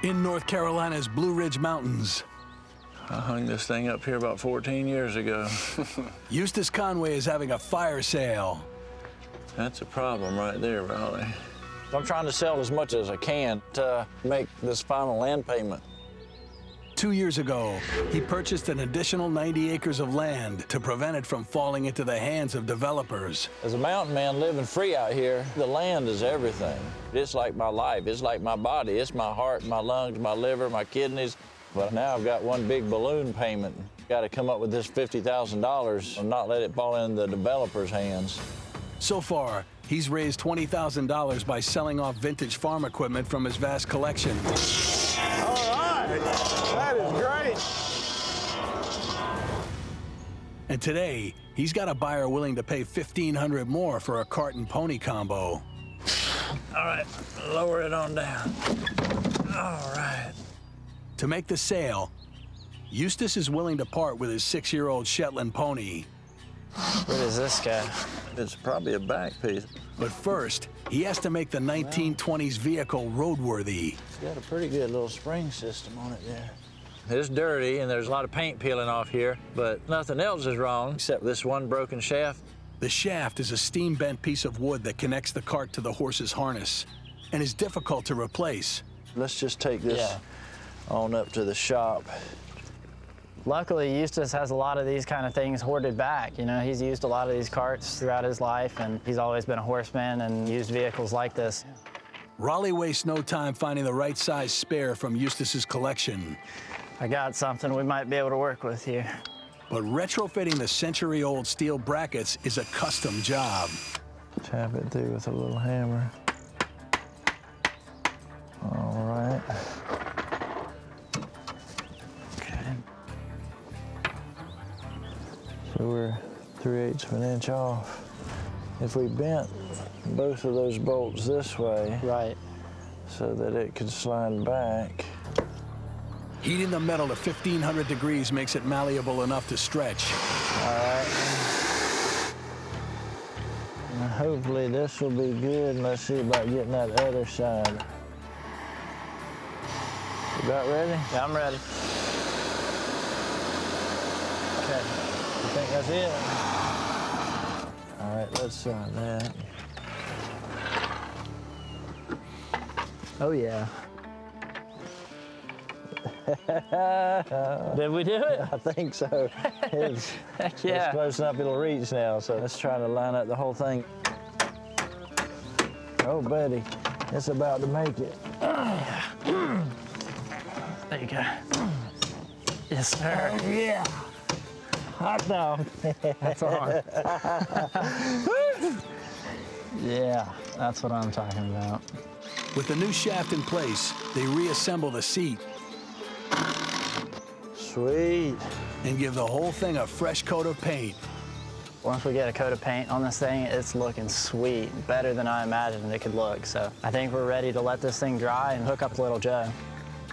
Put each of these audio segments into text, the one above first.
in North Carolina's Blue Ridge Mountains. I hung this thing up here about 14 years ago. Eustace Conway is having a fire sale. That's a problem right there, Raleigh. I'm trying to sell as much as I can to make this final land payment. 2 years ago, he purchased an additional 90 acres of land to prevent it from falling into the hands of developers. As a mountain man living free out here, the land is everything. It's like my life. It's like my body. It's my heart, my lungs, my liver, my kidneys. But now I've got one big balloon payment. Got to come up with this $50,000 and not let it fall in the developer's hands. So far, he's raised $20,000 by selling off vintage farm equipment from his vast collection. All right, that is great. And today, he's got a buyer willing to pay $1,500 more for a cart and pony combo. All right, lower it on down. All right. To make the sale, Eustace is willing to part with his 6-year-old Shetland pony. What is this guy? It's probably a back piece. But first, he has to make the 1920s vehicle roadworthy. It's got a pretty good little spring system on it there. It's dirty, and there's a lot of paint peeling off here, but nothing else is wrong except this one broken shaft. The shaft is a steam-bent piece of wood that connects the cart to the horse's harness and is difficult to replace. Let's just take this on up to the shop. Luckily, Eustace has a lot of these kind of things hoarded back. You know, he's used a lot of these carts throughout his life, and he's always been a horseman and used vehicles like this. Raleigh wastes no time finding the right size spare from Eustace's collection. I got something we might be able to work with here. But retrofitting the century-old steel brackets is a custom job. Tap it through with a little hammer. All right. Okay. So we're 3/8 of an inch off. If we bent both of those bolts this way, Right. so that it could slide back. Heating the metal to 1,500 degrees makes it malleable enough to stretch. All right. And hopefully this will be good. Let's see about getting that other side. You about ready? Yeah, I'm ready. Okay. You think that's it? All right, let's try that. Oh, yeah. Did we do it? I think so. It's, Heck yeah. it's close enough it'll reach now, so let's try to line up the whole thing. Oh, buddy, it's about to make it. There you go. Yes, sir. Oh, yeah. Hot dog. That's on. Yeah, that's what I'm talking about. With the new shaft in place, they reassemble the seat Sweet. and give the whole thing a fresh coat of paint. Once we get a coat of paint on this thing, it's looking sweet, better than I imagined it could look. So I think we're ready to let this thing dry and hook up Little Joe.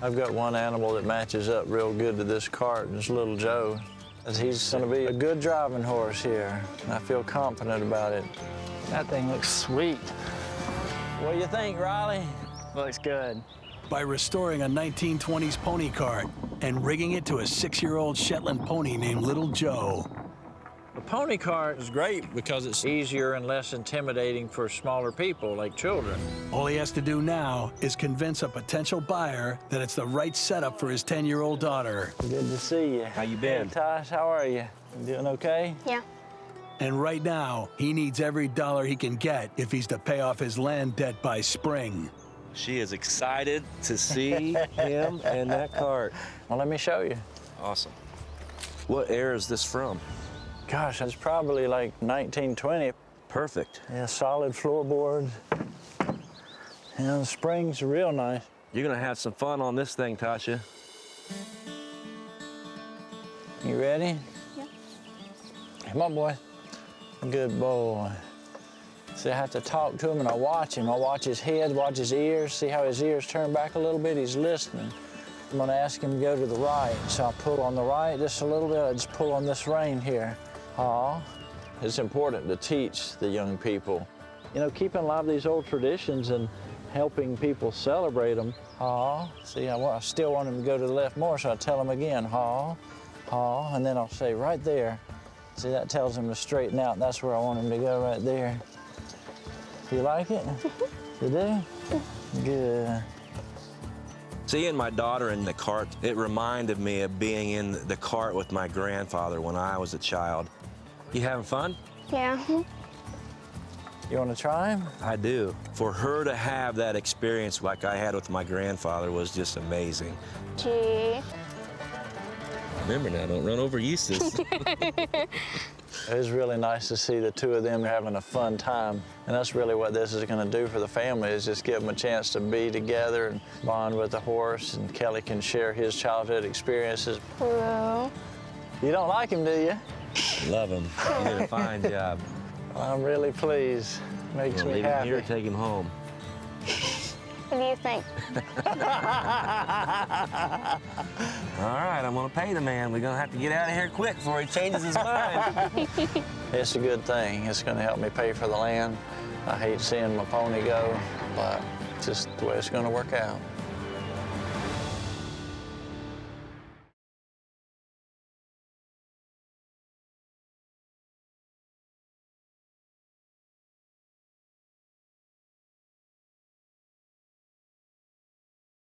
I've got one animal that matches up real good to this cart, and it's Little Joe. He's gonna be a good driving horse here, and I feel confident about it. That thing looks sweet. What do you think, Riley? Looks good. By restoring a 1920s pony cart and rigging it to a 6-year-old Shetland pony named Little Joe. The pony cart is great because it's easier and less intimidating for smaller people like children. All he has to do now is convince a potential buyer that it's the right setup for his 10-year-old daughter. Good to see you. How you been? Hey, Tosh, how are you? You doing okay? Yeah. And right now, he needs every dollar he can get if he's to pay off his land debt by spring. She is excited to see him and that cart. Well, let me show you. Awesome. What era is this from? Gosh, it's probably like 1920. Perfect. Yeah, solid floorboards. And the springs are real nice. You're gonna have some fun on this thing, Tasha. You ready? Yeah. Come on, boy. Good boy. See, I have to talk to him and I watch him. I watch his head, watch his ears, see how his ears turn back a little bit. He's listening. I'm gonna ask him to go to the right. So I'll pull on the right just a little bit. I just pull on this rein here. It's important to teach the young people. You know, keeping a lot of these old traditions and helping people celebrate them. Haw. See, I still want him to go to the left more, so I tell him again, haw, haw, and then I'll say right there. See, that tells him to straighten out. That's where I want him to go, right there. You like it? You do? Good. Seeing my daughter in the cart, it reminded me of being in the cart with my grandfather when I was a child. You having fun? Yeah. You want to try him? I do. For her to have that experience like I had with my grandfather was just amazing. G. Remember now, don't run over Eustace. It was really nice to see the two of them having a fun time. And that's really what this is going to do for the family, is just give them a chance to be together and bond with the horse. And Kelly can share his childhood experiences. Hello. You don't like him, do you? Love him. You did a fine job. I'm really pleased. Makes We'll me leave him happy. here, take him home. What do you think? All right, I'm gonna pay the man. We're gonna have to get out of here quick before he changes his mind. It's a good thing. It's going to help me pay for the land. I hate seeing my pony go, but it's just the way it's going to work out.